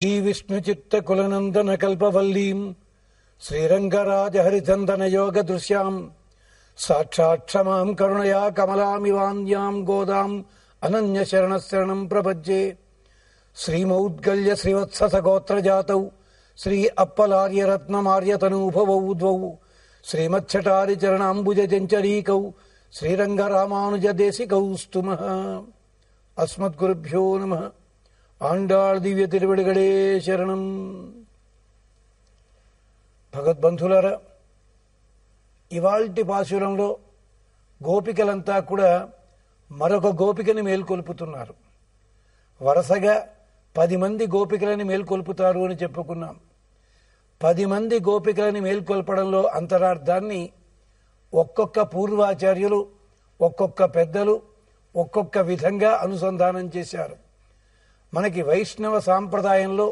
శ్రీ విష్ణుచిత్తకులనందన కల్పవల్లీం శ్రీరంగరాజహరిచందన యోగ దృశ్యాం సాక్షాక్షమాం కరుణయా కమలామివాన్యాం గోదాం అనన్యశరణశరణం ప్రపజ్యే. శ్రీమౌద్గల్య శ్రీవత్ససగోత్రజాతౌ శ్రీ అప్పలార్యరత్నమార్యతనూభవౌ ద్వౌ శ్రీమచ్చటారిచరణాంబుజచంచరీకౌ శ్రీరంగరామానుజదేశికౌ స్తుమః. అస్మద్గురుభ్యో నమః. ఆండాళ్ దివ్య తిరువడిగడే శరణం. భగవద్బంధులారా, ఇవాల్టి పాశురంలో గోపికలంతా కూడా మరొక గోపికని మేల్కొల్పుతున్నారు. వరుసగా 10 మంది గోపికలని మేల్కొల్పుతారు అని చెప్పుకున్నాం. 10 మంది గోపికలని మేల్కొల్పడంలో అంతరార్థాన్ని ఒక్కొక్క పూర్వాచార్యులు, ఒక్కొక్క పెద్దలు ఒక్కొక్క విధంగా అనుసంధానం చేశారు. మనకి వైష్ణవ సాంప్రదాయంలో,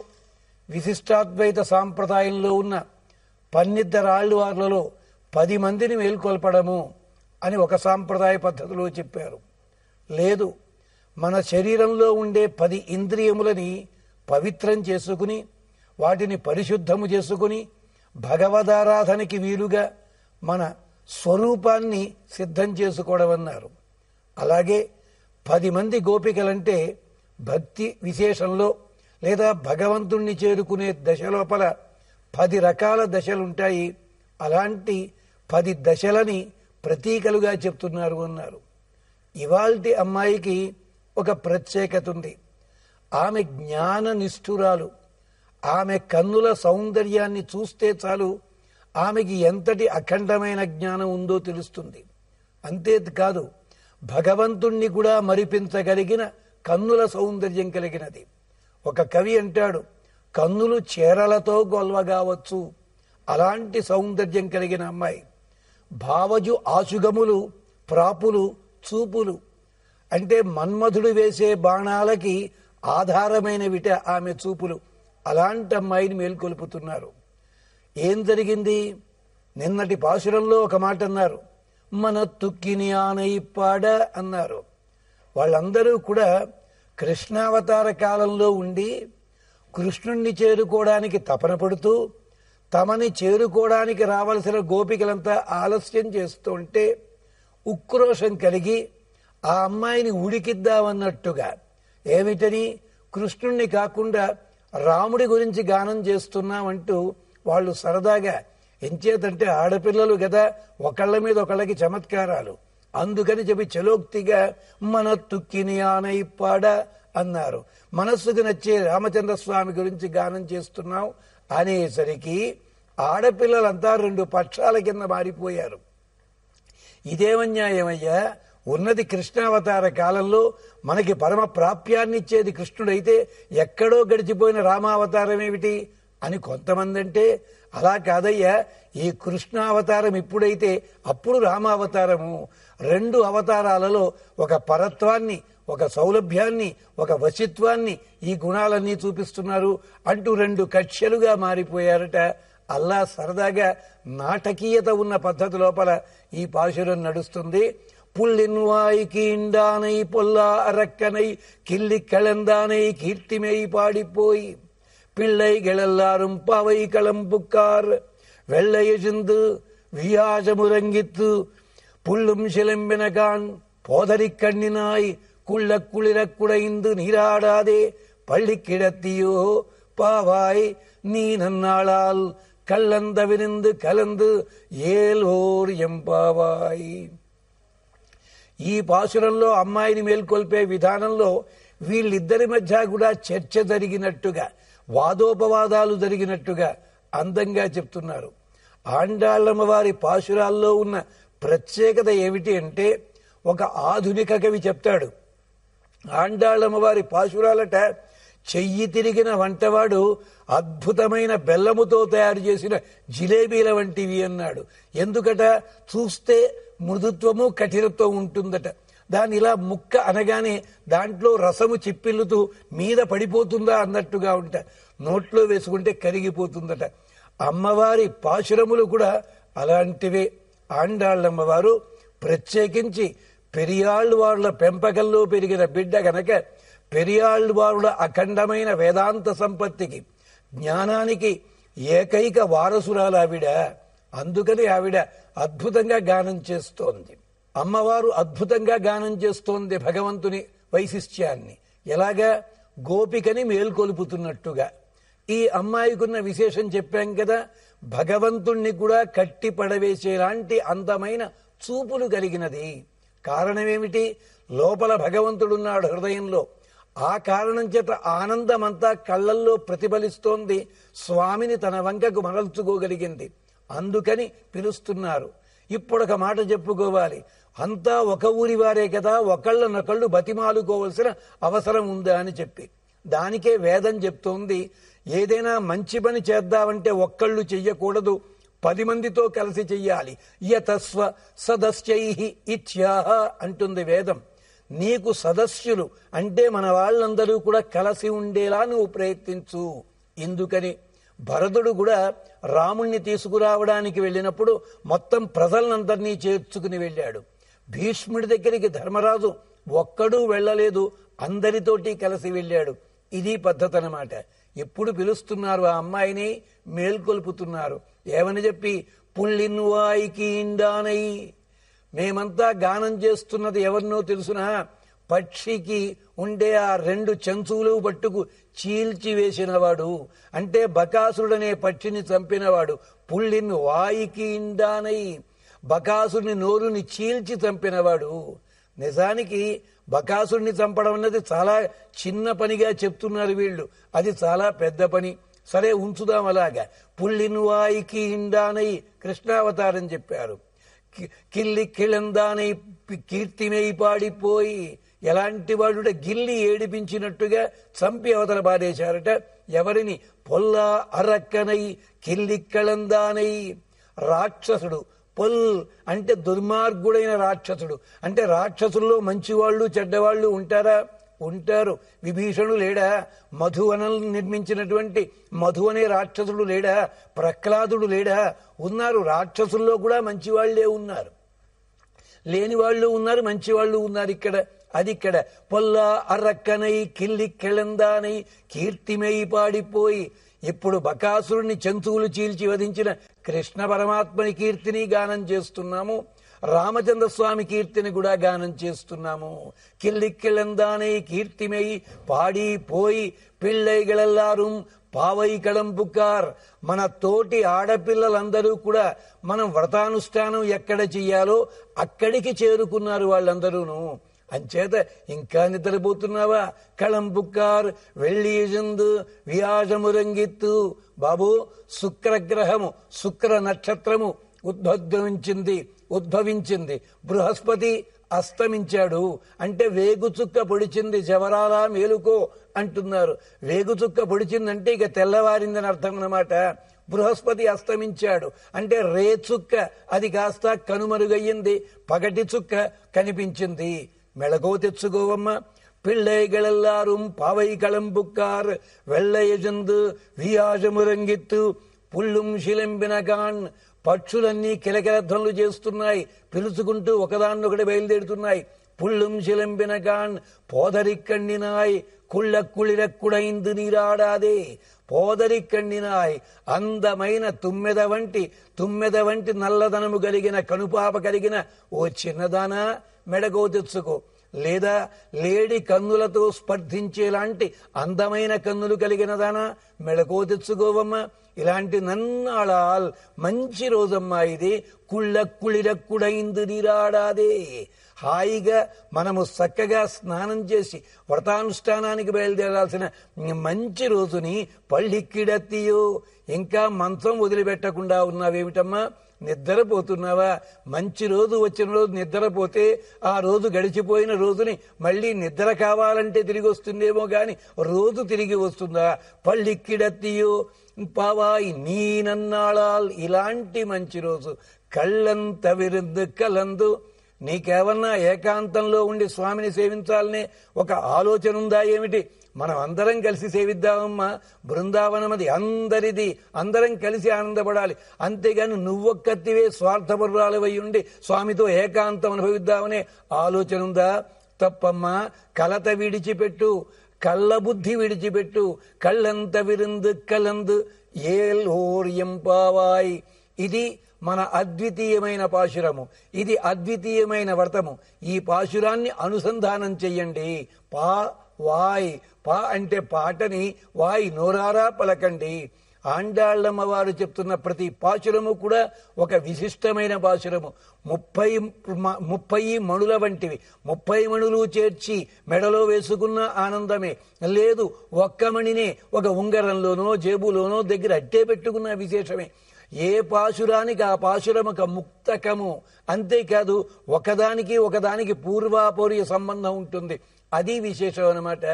విశిష్టాద్వైత సాంప్రదాయంలో ఉన్న 12 ఆళ్వార్లలో 10 మందిని మేల్కొల్పడము అని ఒక సాంప్రదాయ పద్ధతిలో చెప్పారు. లేదు, మన శరీరంలో ఉండే 10 ఇంద్రియములని పవిత్రం చేసుకుని, వాటిని పరిశుద్ధము చేసుకుని, భగవదారాధనకి వీలుగా మన స్వరూపాన్ని సిద్ధం చేసుకోవడం అన్నారు. అలాగే 10 మంది గోపికలంటే భక్తి విశేషంలో లేదా భగవంతుణ్ణి చేరుకునే దశ లోపల 10 రకాల దశలుంటాయి. అలాంటి 10 దశలని ప్రతీకలుగా చెప్తున్నారు అన్నారు. ఇవాల్టి అమ్మాయికి ఒక ప్రత్యేకత ఉంది. ఆమె జ్ఞాన నిష్ఠురాలు. ఆమె కన్నుల సౌందర్యాన్ని చూస్తే చాలు ఆమెకి ఎంతటి అఖండమైన జ్ఞానం ఉందో తెలుస్తుంది. అంతేకాదు, భగవంతుణ్ణి కూడా మరిపించగలిగిన కన్నుల సౌందర్యం కలిగినది. ఒక కవి అంటాడు, కన్నులు చేరలతో గొల్వగావచ్చు. అలాంటి సౌందర్యం కలిగిన అమ్మాయి. భావజు ఆశుగములు ప్రాపులు చూపులు అంటే మన్మధుడు వేసే బాణాలకి ఆధారమైన విట ఆమె చూపులు. అలాంటి అమ్మాయిని మేల్కొల్పుతున్నారు. ఏం జరిగింది? నిన్నటి పాశురంలో ఒక మాట అన్నారు, మన తుక్కిని ఆనయిప్పాడ అన్నారు. వాళ్ళందరూ కూడా కృష్ణావతార కాలంలో ఉండి కృష్ణుణ్ణి చేరుకోవడానికి తపన పడుతూ, తమని చేరుకోవడానికి రావలసిన గోపికలంతా ఆలస్యం చేస్తుంటే ఉక్రోషం కలిగి ఆ అమ్మాయిని ఉడికిద్దామన్నట్టుగా, ఏమిటని కృష్ణుణ్ణి కాకుండా రాముడి గురించి గానం చేస్తున్నామంటూ వాళ్ళు సరదాగా, ఎంచేతంటే ఆడపిల్లలు కదా, ఒకళ్ళ మీద ఒకళ్ళకి చమత్కారాలు, అందుకని చెప్పి చలోక్తిగా మన తుక్కిని ఆనయిప్పాడ అన్నారు. మనస్సుకు నచ్చే రామచంద్రస్వామి గురించి గానం చేస్తున్నాం అనేసరికి ఆడపిల్లలంతా 2 పక్షాల కింద మారిపోయారు. ఇదేమన్యాయమయ్యా, ఉన్నది కృష్ణావతార కాలంలో మనకి పరమ ప్రాప్యాన్నిచ్చేది కృష్ణుడైతే ఎక్కడో గడిచిపోయిన రామావతారం ఏమిటి అని కొంతమంది అంటే, అలా కాదయ్యా, ఈ కృష్ణావతారం ఇప్పుడైతే అప్పుడు రామావతారము. 2 అవతారాలలో ఒక పరత్వాన్ని, ఒక సౌలభ్యాన్ని, ఒక వశిత్వాన్ని, ఈ గుణాలన్నీ చూపిస్తున్నారు అంటూ 2 కక్ష్యలుగా మారిపోయారట. అల్లా సరదాగా నాటకీయత ఉన్న పద్ధతి లోపల ఈ పాశురం నడుస్తుంది. పుల్లిన్ వాయి కీండానై పొల్లా అరక్కనై కిల్లి కళందానై కీర్తిమై పాడిపోయి பிள்ளைகளெல்லாரும் பாவை களம்புக்கார் வெள்ளையசிந்து வியாசமுரங்கித்து புல்லும் சிலம்பினகான் போதரி கண்ணினாய் குள்ள குளிர குடைந்து நீராடாதே பள்ளி கிடத்தியோ பாவாய் நீ நன்னாளால் கல்லந்த விரிந்து கலந்து ఏల్ఓర్ ఎంపావాయ్. ఈ పాశురంలో అమ్మాయిని మేల్కొల్పే విధానంలో వీళ్ళిద్దరి మధ్య కూడా చర్చ జరిగినట్టుగా, వాదోపవాదాలు జరిగినట్టుగా అందంగా చెప్తున్నారు. ఆండాళ్ళమ్మ వారి పాశురాల్లో ఉన్న ప్రత్యేకత ఏమిటి అంటే, ఒక ఆధునిక కవి చెప్తాడు, ఆండాళ్ళమ్మ వారి పాశురాలట చెయ్యి తిరిగిన వంటవాడు అద్భుతమైన బెల్లముతో తయారు చేసిన జిలేబీల వంటివి అన్నాడు. ఎందుకట? చూస్తే మృదుత్వము కఠినత్వం ఉంటుందట. దాన్ని ఇలా ముక్క అనగానే దాంట్లో రసము చిప్పిల్లుతూ మీద పడిపోతుందా అన్నట్టుగా ఉంటా, నోట్లో వేసుకుంటే కరిగిపోతుందట. అమ్మవారి పాశురములు కూడా అలాంటివే. ఆండాళ్ళమ్మవారు ప్రత్యేకించి పెరియాళ్ళు వాళ్ళ పెంపకంలో పెరిగిన బిడ్డ గనక పెరియాళ్వారుల అఖండమైన వేదాంత సంపత్తికి, జ్ఞానానికి ఏకైక వారసురాలు ఆవిడ. అందుకని ఆవిడ అద్భుతంగా గానం చేస్తోంది. అమ్మవారు అద్భుతంగా గానం చేస్తోంది భగవంతుని వైశిష్ట్యాన్ని. ఎలాగా? గోపికని మేల్కొలుపుతున్నట్టుగా. ఈ అమ్మాయికున్న విశేషం చెప్పాం కదా, భగవంతుణ్ణి కూడా కట్టి పడవేసేలాంటి అందమైన చూపులు కలిగినది. కారణమేమిటి? లోపల భగవంతుడున్నాడు హృదయంలో. ఆ కారణం చేత ఆనందమంతా కళ్ళల్లో ప్రతిఫలిస్తోంది. స్వామిని తన వంకకు మరల్చుకోగలిగింది. అందుకని పిలుస్తున్నారు. ఇప్పుడొక మాట చెప్పుకోవాలి. అంతా ఒక ఊరి వారే కదా, ఒకళ్ళనొకళ్ళు బతిమాలుకోవలసిన అవసరం ఉందా అని చెప్పి. దానికే వేదం చెప్తోంది, ఏదైనా మంచి పని చేద్దామంటే ఒక్కళ్ళు చెయ్యకూడదు, 10 మందితో కలిసి చెయ్యాలి. యతస్వ సదస్యైః ఇత్యాహ అంటుంది వేదం. నీకు సదస్యులు అంటే మన వాళ్ళందరూ కూడా కలిసి ఉండేలా నువ్వు ప్రయత్నించు. ఎందుకని భరతుడు కూడా రాముణ్ణి తీసుకురావడానికి వెళ్ళినప్పుడు మొత్తం ప్రజలందరినీ చేర్చుకుని వెళ్ళాడు. భీష్ముడి దగ్గరికి ధర్మరాజు ఒక్కడూ వెళ్ళలేదు, అందరితోటి కలిసి వెళ్ళాడు. ఇది పద్ధతి అన్నమాట. ఎప్పుడు పిలుస్తున్నారు ఆ అమ్మాయిని, మేల్కొల్పుతున్నారు. ఏమని చెప్పి? పుల్లిన్వాయికి ఇండానై. మేమంతా గానం చేస్తున్నది ఎవరినో తెలుసునా? పక్షికి ఉండే ఆ 2 చెంచులు పట్టుకు చీల్చివేసినవాడు, అంటే బకాసురుడనే పక్షిని చంపినవాడు. పుల్లిన్ వాయికి ఇండానై, బకాసురుని నోరుని చీల్చి చంపినవాడు. నిజానికి బకాసురుని చంపడం అన్నది చాలా చిన్న పనిగా చెప్తున్నారు వీళ్ళు. అది చాలా పెద్ద పని. సరే ఉంచుదాం అలాగా. పుల్లిన్ వాయికి ఇండానై కృష్ణావతారం చెప్పారు. కిల్లి కిళందానై కీర్తిమై పాడిపోయి, ఎలాంటి వాడు గిల్లి ఏడిపించినట్టుగా చంపి అవతల పారేశారట. ఎవరిని? పొల్లా అరక్కనై కిల్లి కళందానై. రాక్షసుడు పొల్ అంటే దుర్మార్గుడైన రాక్షసుడు. అంటే రాక్షసుల్లో మంచివాళ్ళు చెడ్డవాళ్ళు ఉంటారా? ఉంటారు. విభీషణుడు లేడా? మధువనం నిర్మించినటువంటి మధు అనే రాక్షసుడు లేడా? ప్రహ్లాదుడు లేడా? ఉన్నారు. రాక్షసుల్లో కూడా మంచివాళ్లే ఉన్నారు, లేని వాళ్ళు ఉన్నారు, మంచివాళ్ళు ఉన్నారు. ఇక్కడ పొల్లా అర్రక్కనై కిల్లి కెళందానై కీర్తిమై పాడిపోయి. ఇప్పుడు బకాసురుణ్ణి చెంచువులు చీల్చి వధించిన కృష్ణ పరమాత్మని కీర్తిని గానం చేస్తున్నాము. రామచంద్ర స్వామి కీర్తిని కూడా గానం చేస్తున్నాము. కిల్లిక్కిళందానై కీర్తిమై పాడిపోయి పిళ్ళైగళెల్లారు పావై కళంపుకార్. మన తోటి ఆడపిల్లలందరూ కూడా మనం వ్రతానుష్ఠానం ఎక్కడ చెయ్యాలో అక్కడికి చేరుకున్నారు వాళ్ళందరూను. అంచేత ఇంకా నిద్రపోతున్నావా? కళంపుకార్ వెళ్ళిజందు వ్యాజమురంగిత్తు. బాబు, శుక్రగ్రహము, శుక్ర నక్షత్రము ఉద్భవించింది. బృహస్పతి అస్తమించాడు. అంటే వేగుచుక్క పొడిచింది, జవరాలా మేలుకో అంటున్నారు. వేగుచుక్క పొడిచిందంటే ఇక తెల్లవారిందని అర్థం అన్నమాట. బృహస్పతి అస్తమించాడు అంటే రేచుక్క అది కాస్త కనుమరుగయ్యింది, పగటి చుక్క కనిపించింది. మెళకో తెచ్చుకోవమ్మ. పిళ్ళైగళెల్లారు పావై కళంపుకార్ వెள்ளయజందు వియాజమురంగిత్తు పుల్లుం శిలంబినగాన్. పక్షులన్నీ కిలకిలధ్వనులు చేస్తున్నాయి, పిలుచుకుంటూ ఒకదాన్నొకటి బయలుదేరుతున్నాయి. పుల్లుం శిలంబినగాన్ పోదరిక్కణ్ణినాయ్ కుళ్ళక్కుళిరక్కుడైందు నీరాడాదే. పోదరిక్కణ్ణినాయ్ అందమైన తుమ్మెద వంటి నల్లదనము కలిగిన కనుపాప కలిగిన ఓ చిన్నదానా మెడకో తెచ్చుకో. లేదా లేడి కన్నులతో స్పర్ధించేలాంటి అందమైన కన్నులు కలిగిన దానా మెడకో తెచ్చుకోవమ్మా. ఇలాంటి నన్నాళాల్ మంచి రోజమ్మా ఇది. కుళ్ళక్కుళిరక్కుడైందు నీరాడాదే. హాయిగా మనము చక్కగా స్నానం చేసి వ్రతానుష్ఠానానికి బయలుదేరాల్సిన మంచి రోజుని పళ్ళిక్కిడత్తియో. ఇంకా మంచం వదిలిపెట్టకుండా ఉన్నావేమిటమ్మా? నిద్రపోతున్నావా? మంచి రోజు వచ్చిన రోజు నిద్రపోతే ఆ రోజు గడిచిపోయిన రోజుని మళ్ళీ నిద్ర కావాలంటే తిరిగి వస్తుందేమో గాని రోజు తిరిగి వస్తుందా? పళ్ళిక్కిడత్తియో పావాయి నీ నన్నాళాల్. ఇలాంటి మంచి రోజు కళ్ళంత విరుద్ధ కలందు. నీకేమన్నా ఏకాంతంలో ఉండి స్వామిని సేవించాలనే ఒక ఆలోచన ఉందా ఏమిటి? మనం అందరం కలిసి సేవిద్దామమ్మా. బృందావనం అది అందరిది, అందరం కలిసి ఆనందపడాలి. అంతేగాని నువ్వొక్కతివే స్వార్థపరురాలవై ఉండి స్వామితో ఏకాంతం అనుభవిద్దామనే ఆలోచన ఉందా? తప్పమ్మా. కలత విడిచిపెట్టు. కళ్ళ బుద్ధి విడిచిపెట్టు, కళ్ళంత విరుందు కలందు ఏల్ ఓర్ ఎంపావాయ్. ఇది మన అద్వితీయమైన పాశురము, ఇది అద్వితీయమైన వ్రతము. ఈ పాశురాన్ని అనుసంధానం చెయ్యండి. పా వాయ్, పా అంటే పాటని, వాయ్ నోరారా పలకండి. ఆండాళ్ళమ్మ వారు చెప్తున్న ప్రతి పాశురము కూడా ఒక విశిష్టమైన పాశురము. 30 మణుల వంటివి. 30 మణులు చేర్చి మెడలో వేసుకున్న ఆనందమే లేదు. ఒక్క మణినే ఒక ఉంగరంలోనో జేబులోనో దగ్గర అట్టే పెట్టుకున్న విశేషమే. ఏ పాశురానికి ఆ పాశురముక ముక్తకము. అంతేకాదు ఒకదానికి పూర్వాపౌర్య సంబంధం ఉంటుంది. అది విశేషం అన్నమాట.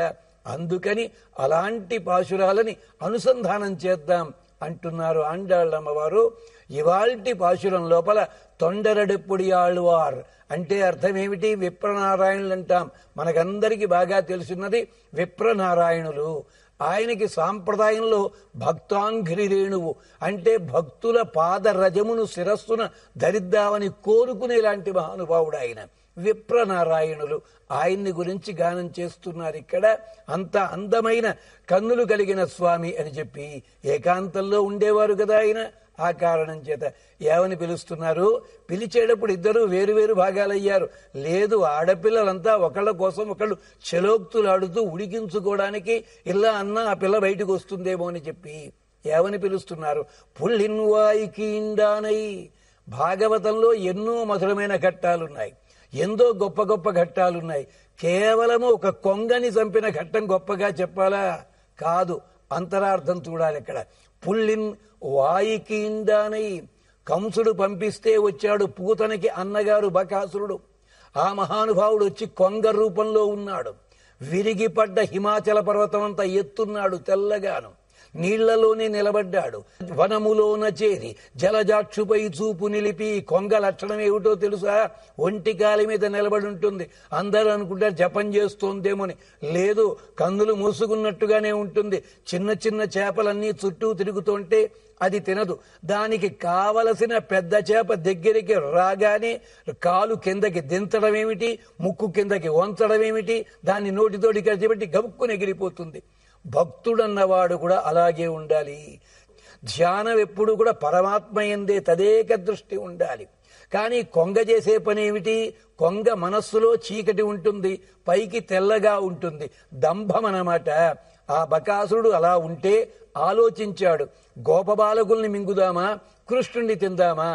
అందుకని అలాంటి పాశురాలని అనుసంధానం చేద్దాం అంటున్నారు ఆండాళ్ళమ్మవారు. ఇవాల్టి పాశురం లోపల తొండరడెప్పుడి ఆళ్వార్ అంటే అర్థమేమిటి? విప్రనారాయణులు అంటాం. మనకందరికీ బాగా తెలుసున్నది విప్రనారాయణులు. ఆయనకి సాంప్రదాయంలో భక్తాంఘ్రి రేణువు అంటే భక్తుల పాద రజమును శిరస్సున ధరిద్దామని కోరుకునేలాంటి మహానుభావుడు ఆయన. విప్రనారాయణులు ఆయన్ని గురించి గానం చేస్తున్నారు ఇక్కడ. అంత అందమైన కన్నులు కలిగిన స్వామి అని చెప్పి ఏకాంతంలో ఉండేవారు కదా ఆయన. ఆ కారణం చేత ఏమని పిలుస్తున్నారు? పిలిచేటప్పుడు ఇద్దరు వేరువేరు భాగాలయ్యారు. లేదు, ఆడపిల్లలంతా ఒకళ్ళ కోసం ఒకళ్ళు చలోక్తులాడుతూ ఉడికించుకోవడానికి ఇలా అన్నా ఆ పిల్ల బయటకు వస్తుందేమో అని చెప్పి ఏమని పిలుస్తున్నారు? పుల్లిన్వాయికీండానై. భాగవతంలో ఎన్నో మధురమైన ఘట్టాలున్నాయి, ఎంతో గొప్ప గొప్ప ఘట్టాలున్నాయి. కేవలము ఒక కొంగని చంపిన ఘట్టం గొప్పగా చెప్పాలా? కాదు, అంతరార్థం చూడాలి ఇక్కడ. పుల్లిన్ వాయికీండానై. కంసుడు పంపిస్తే వచ్చాడు పూతనకి అన్నగారు బకాసురుడు. ఆ మహానుభావుడు వచ్చి కొంగ రూపంలో ఉన్నాడు. విరిగిపడ్డ హిమాచల పర్వతం అంతా ఎత్తున్నాడు, తెల్లగాను నీళ్లలోనే నిలబడ్డాడు. వనములోన చేరి జలజాక్షుపై చూపు నిలిపి. కొంగ లక్షణం ఏమిటో తెలుసా? ఒంటి కాలి మీద నిలబడి ఉంటుంది. అందరూ అనుకుంటారు జపం చేస్తోందేమోని. లేదు, కన్నులు మూసుకున్నట్టుగానే ఉంటుంది. చిన్న చిన్న చేపలన్నీ చుట్టూ తిరుగుతుంటే అది తినదు. దానికి కావలసిన పెద్ద చేప దగ్గరికి రాగానే కాలు కిందకి దించడం ఏమిటి, ముక్కు కిందకి వంచడం ఏమిటి, దాన్ని నోటితోటి కలిసిపెట్టి గబుక్కుని ఎగిరిపోతుంది. భక్తుడన్నవాడు కూడా అలాగే ఉండాలి. ధ్యానం ఎప్పుడు కూడా పరమాత్మ యందే తదేక దృష్టి ఉండాలి. కానీ కొంగ చేసే పని ఏమిటి? కొంగ మనస్సులో చీకటి ఉంటుంది, పైకి తెల్లగా ఉంటుంది. దంభం అన్నమాట. ఆ బకాసురుడు అలా ఉంటే ఆలోచించాడు, గోపబాలకుల్ని మింగుదామా, కృష్ణుణ్ణి తిందామా?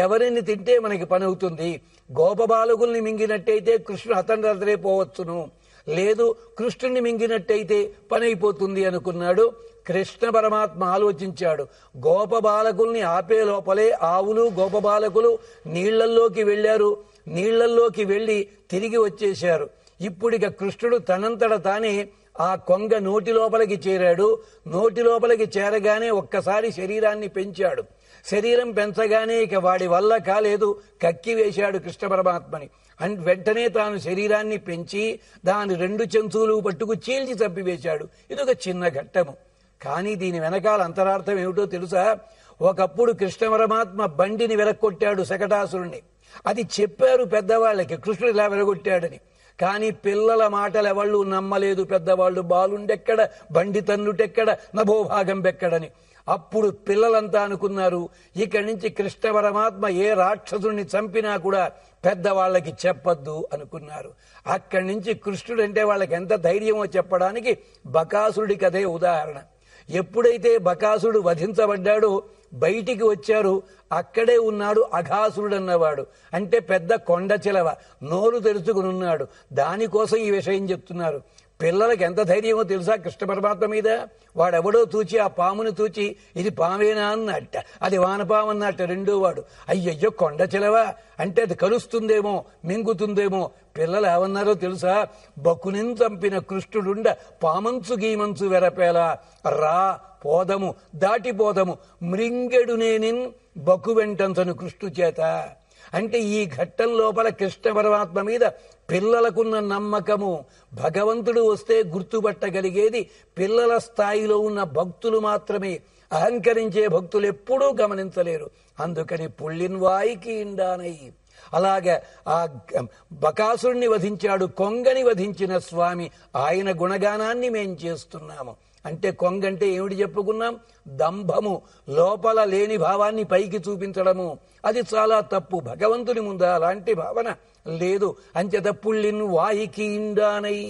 ఎవరిని తింటే మనకి పని అవుతుంది? గోపబాలకుల్ని మింగినట్టయితే కృష్ణుడు అతను పోవచ్చును, లేదు కృష్ణుణ్ణి మింగినట్టయితే పని అయిపోతుంది అనుకున్నాడు. కృష్ణ పరమాత్మ ఆలోచించాడు. గోపబాలకుల్ని ఆపే లోపలే ఆవులు గోపబాలకులు నీళ్లల్లోకి వెళ్లారు. నీళ్లల్లోకి వెళ్లి తిరిగి వచ్చేశారు. ఇప్పుడిక కృష్ణుడు తనంతట తానే ఆ కొంగ నోటి లోపలికి చేరాడు. నోటి లోపలికి చేరగానే ఒక్కసారి శరీరాన్ని పెంచాడు. శరీరం పెంచగానే ఇక వాడి వల్ల కాలేదు, కక్కి వేశాడు కృష్ణ పరమాత్మని. వెంటనే తాను శరీరాన్ని పెంచి దాని 2 చెంచులు పట్టుకు చీల్చి చంపివేశాడు. ఇదొక చిన్న ఘట్టము. కానీ దీని వెనకాల అంతరార్థం ఏమిటో తెలుసా? ఒకప్పుడు కృష్ణ పరమాత్మ బండిని వెరగొట్టాడు శకటాసురుణ్ణి. అది చెప్పారు పెద్దవాళ్ళకి, కృష్ణుడు ఇలా వెరగొట్టాడని. కానీ పిల్లల మాటలు ఎవళ్ళు నమ్మలేదు. పెద్దవాళ్ళు బాలుండెక్కడ, బండి తన్నుటెక్కడ, నభోభాగం బెక్కడని. అప్పుడు పిల్లలంతా అనుకున్నారు, ఇక్కడి నుంచి కృష్ణ పరమాత్మ ఏ రాక్షసుని చంపినా కూడా పెద్దవాళ్ళకి చెప్పద్దు అనుకున్నారు. అక్కడి నుంచి కృష్ణుడు అంటే వాళ్ళకి ఎంత ధైర్యమో చెప్పడానికి బకాసురుడి కథే ఉదాహరణ. ఎప్పుడైతే బకాసురుడు వధించబడ్డాడో బయటికి వచ్చారు, అక్కడే ఉన్నాడు అఘాసురుడు అన్నవాడు. అంటే పెద్ద కొండ చిలవ, నోరు తెరుచుకుని ఉన్నాడు. దానికోసం ఈ విషయం చెప్తున్నారు. పిల్లలకి ఎంత ధైర్యమో తెలుసా కృష్ణ పరమాత్మ మీద? వాడెవడో తూచి ఆ పాముని తూచి ఇది పామేనా అన్నట్ట, అది వానపాము అన్నట్ట. రెండో వాడు అయ్యయ్యో కొండ చిలవ అంటే అది కలుస్తుందేమో, మింగుతుందేమో. పిల్లలు ఏమన్నారో తెలుసా? బకునిని చంపిన కృష్ణుడుండ పామంచు గీమంచు వెరపేలా రా పోదము దాటిపోదము మృంగెడు నేనిన్ బకు వెంటంచను కృష్ణు చేత. అంటే ఈ ఘట్టం లోపల కృష్ణ పరమాత్మ మీద పిల్లలకున్న నమ్మకము. భగవంతుడు వస్తే గుర్తుపట్టగలిగేది పిల్లల స్థాయిలో ఉన్న భక్తులు మాత్రమే. అహంకరించే భక్తులు ఎప్పుడూ గమనించలేరు. అందుకని పుల్లిన్ వాయికి ఇండానై అలాగే ఆ బకాసురుణ్ణి వధించాడు, కొంగని వధించిన స్వామి, ఆయన గుణగానాన్ని మేం చేస్తున్నాము. అంటే కొంగంటే ఏమిటి చెప్పుకున్నాం? దంభము, లోపల లేని భావాన్ని పైకి చూపించడము. అది చాలా తప్పు. భగవంతుని ముందు అలాంటి భావన లేదు. అంచేత పుళ్ళిన్ వాయికి ఇండానై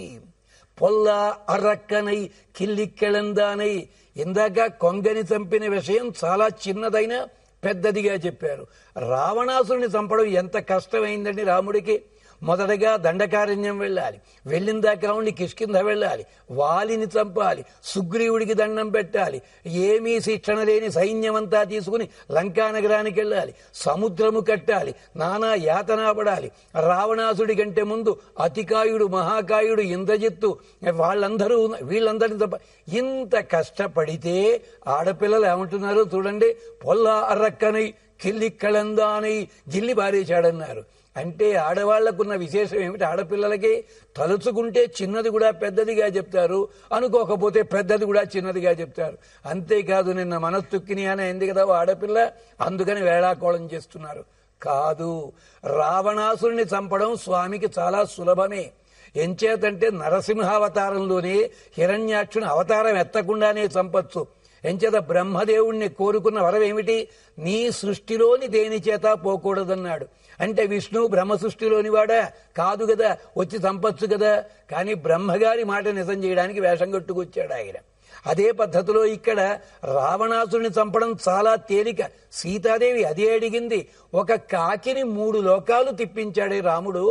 పొల్ల అరక్కనై కిల్లిక్కెళందానై. ఇందాక కొంగని చంపిన విషయం చాలా చిన్నదైనా పెద్దదిగా చెప్పారు. రావణాసురుని చంపడం ఎంత కష్టమైందండి రాముడికి. మొదటగా దండకారణ్యం వెళ్ళాలి, వెళ్ళిన దాకా ఉండి కిష్కింధ వెళ్ళాలి, వాలిని చంపాలి, సుగ్రీవుడికి దండం పెట్టాలి, ఏమీ శిక్షణ లేని సైన్యమంతా తీసుకుని లంకా నగరానికి వెళ్ళాలి, సముద్రము కట్టాలి, నానా యాతనా పడాలి. రావణాసుడి కంటే ముందు అతికాయుడు, మహాకాయుడు, ఇంద్రజిత్తు, వీళ్ళందరినీ తప్ప ఇంత కష్టపడితే ఆడపిల్లలు ఏమంటున్నారో చూడండి. పొల్ల అర్రక్కనై కిల్లిక్కళందానై, గిల్లి బారేశాడన్నారు. అంటే ఆడవాళ్లకున్న విశేషం ఏమిటి? ఆడపిల్లలకి తలుచుకుంటే చిన్నది కూడా పెద్దదిగా చెప్తారు, అనుకోకపోతే పెద్దది కూడా చిన్నదిగా చెప్తారు. అంతేకాదు నిన్న మనస్తుక్కిని అని అయింది కదా ఆడపిల్ల, అందుకని వేళాకోళం చేస్తున్నారు. కాదు, రావణాసురుని చంపడం స్వామికి చాలా సులభమే. ఎంచేతంటే నరసింహావతారంలోనే హిరణ్యాక్షుని అవతారం ఎత్తకుండానే చంపచ్చు. ఎంచేత బ్రహ్మదేవుణ్ణి కోరుకున్న వరం ఏమిటి? నీ సృష్టిలోని దేని చేత పోకూడదన్నాడు. అంటే విష్ణు బ్రహ్మ సృష్టిలోని వాడా? కాదు కదా, వచ్చి చంపచ్చు కదా. కానీ బ్రహ్మగారి మాట నిజం చేయడానికి వేషం కట్టుకొచ్చాడు ఆయన. అదే పద్ధతిలో ఇక్కడ రావణాసురుని చంపడం చాలా తేలిక. సీతాదేవి అదే అడిగింది. ఒక కాకిని 3 లోకాలు తిప్పించాడే రాముడు,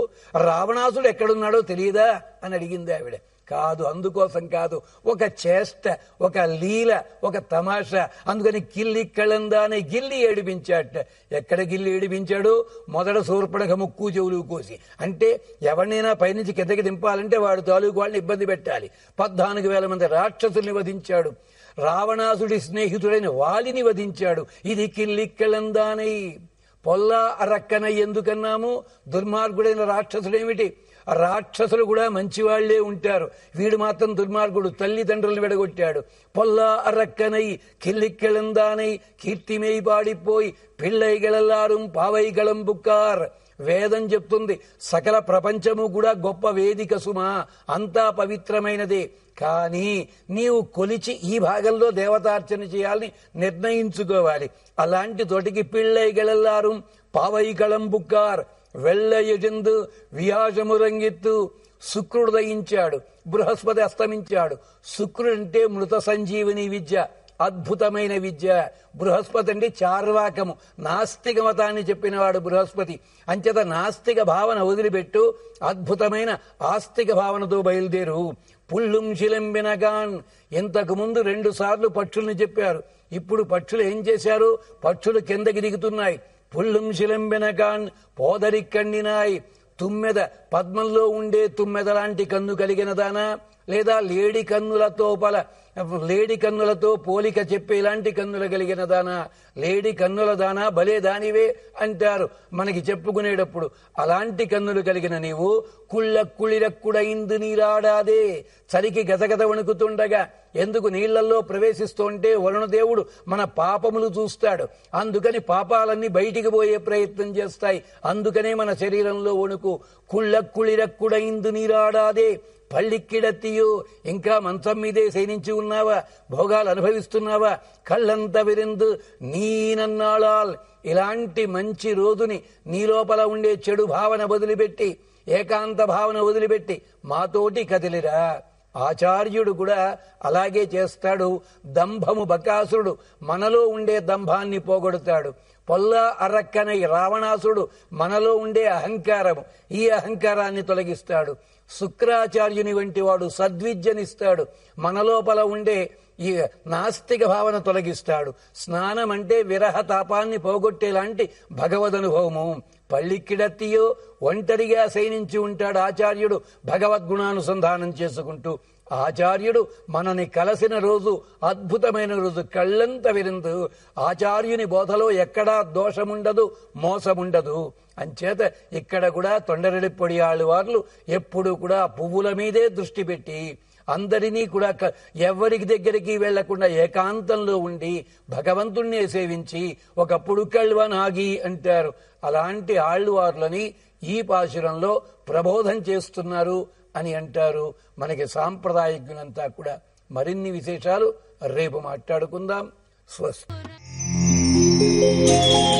రావణాసుడు ఎక్కడున్నాడో తెలియదా అని అడిగింది ఆవిడ. కాదు, అందుకోసం కాదు, ఒక చేష్ట, ఒక లీల, ఒక తమాషా. అందుకని కిల్లిక్కళందానే గిల్లి ఏడిపించాట. ఎక్కడ గిల్లి ఏడిపించాడు? మొదట శూర్పణఖ ముక్కు చెవులు కోసి. అంటే ఎవరినైనా పైనుంచి కిందకి దింపాలంటే వాడు తాలూకు వాళ్ళని ఇబ్బంది పెట్టాలి. 14,000 మంది రాక్షసుల్ని వధించాడు. రావణాసుడి స్నేహితుడైన వాలిని వధించాడు. ఇది కిల్లిక్కళందానై. పొల్లా అరక్కన ఎందుకన్నాము? దుర్మార్గుడైన రాక్షసుడేమిటి? రాక్షసులు కూడా మంచివాళ్లే ఉంటారు, వీడు మాత్రం దుర్మార్గుడు, తల్లిదండ్రులను విడగొట్టాడు. పొల్లా అరక్కనై కిల్లిక్కెళందానై కీర్తిమై పాడిపోయి పిళ్ళైగళల్లారు పావైగళం బుక్కార్. వేదం చెప్తుంది సకల ప్రపంచము కూడా గొప్ప వేదిక సుమా, అంతా పవిత్రమైనదే. కానీ నీవు కొలిచి ఈ భాగంలో దేవతార్చన చేయాలని నిర్ణయించుకోవాలి. అలాంటి తోటికి పిళ్ళైగళల్లారు పావైగళం బుక్కార్. వెల్లయజందు వ్యాజమురంగిత్తు. శుక్రుడు దయించాడు, బృహస్పతి అస్తమించాడు. శుక్రుడంటే మృత సంజీవని విద్య, అద్భుతమైన విద్య. బృహస్పతి అంటే చార్వాకము, నాస్తిక మతాన్ని చెప్పినవాడు బృహస్పతి. అంచేత నాస్తిక భావన వదిలిపెట్టు, అద్భుతమైన ఆస్తిక భావనతో బయలుదేరు. పుల్లుం శిలంబినగాన్. ఇంతకు ముందు 2 సార్లు పక్షుల్ని చెప్పారు, ఇప్పుడు పక్షులు ఏం చేశారు? పక్షులు కిందకి దిగుతున్నాయి. పుల్లుం శిలంబినగాన్ పోదరిక్కణ్ణినాయ్. తుమ్మెద, పద్మంలో ఉండే తుమ్మెద లాంటి కన్ను కలిగిన దానా, లేదా లేడి కన్నులతో పోలిక చెప్పే ఇలాంటి కన్నులు కలిగిన దానా? లేడి కన్నుల దానా భలే దానివే అంటారు మనకి చెప్పుకునేటప్పుడు. అలాంటి కన్నులు కలిగిన నీవు కుళ్ళక్కుళిరక్కుడైంది నీరాడాదే. చలికి గజగజ వణుకుతుండగా ఎందుకు నీళ్లలో ప్రవేశిస్తుంటే వరుణదేవుడు మన పాపములు చూస్తాడు. అందుకని పాపాలన్నీ బయటికి పోయే ప్రయత్నం చేస్తాయి. అందుకనే మన శరీరంలో వణుకు. కుళ్ళక్కుళిరక్కుడైంది నీరాడాదే. పళ్ళిక్కిడత్తియో, ఇంకా మంచం మీదే శయనించి ఉన్నావా? భోగాలు అనుభవిస్తున్నావా? కళ్ళంత విరిందు నీనన్నాళాల్. ఇలాంటి మంచి రోజుని నీ లోపల ఉండే చెడు భావన వదిలిపెట్టి, ఏకాంత భావన వదిలిపెట్టి మాతోటి కదిలిరా. ఆచార్యుడు కూడా అలాగే చేస్తాడు. దంభము బకాసురుడు మనలో ఉండే దంభాన్ని పోగొడతాడు. పొల్లా అరక్కనై రావణాసుడు మనలో ఉండే అహంకారము, ఈ అహంకారాన్ని తొలగిస్తాడు. శుక్రాచార్యుని వంటి వాడు సద్విద్యనిస్తాడు, మన లోపల ఉండే ఈ నాస్తిక భావన తొలగిస్తాడు. స్నానం అంటే విరహ తాపాన్ని పోగొట్టేలాంటి భగవదనుభవము. పళ్ళిక్కిడత్తియో, ఒంటరిగా శయనించి ఉంటాడు ఆచార్యుడు భగవద్గుణానుసంధానం చేసుకుంటూ. ఆచార్యుడు మనని కలసిన రోజు అద్భుతమైన రోజు, కళ్ళంత విరిందు. ఆచార్యుని బోధలో ఎక్కడా దోషముండదు, మోసముండదు. అంచేత ఇక్కడ కూడా తొండరెడ్డి పొడియాళ్ళు వాళ్ళు ఎప్పుడు కూడా పువ్వుల మీదే దృష్టి పెట్టి, అందరినీ కూడా ఎవరికి దగ్గరికి వెళ్లకుండా ఏకాంతంలో ఉండి భగవంతుణ్ణే సేవించి ఒకప్పుడు కళ్వనాగి అంటారు. అలాంటి ఆళ్వార్లని ఈ పాశురంలో ప్రబోధం చేస్తున్నారు అని అంటారు. మనకి సాంప్రదాయజ్ఞులంతా కూడా. మరిన్ని విశేషాలు రేపు మాట్లాడుకుందాం. స్వస్తి.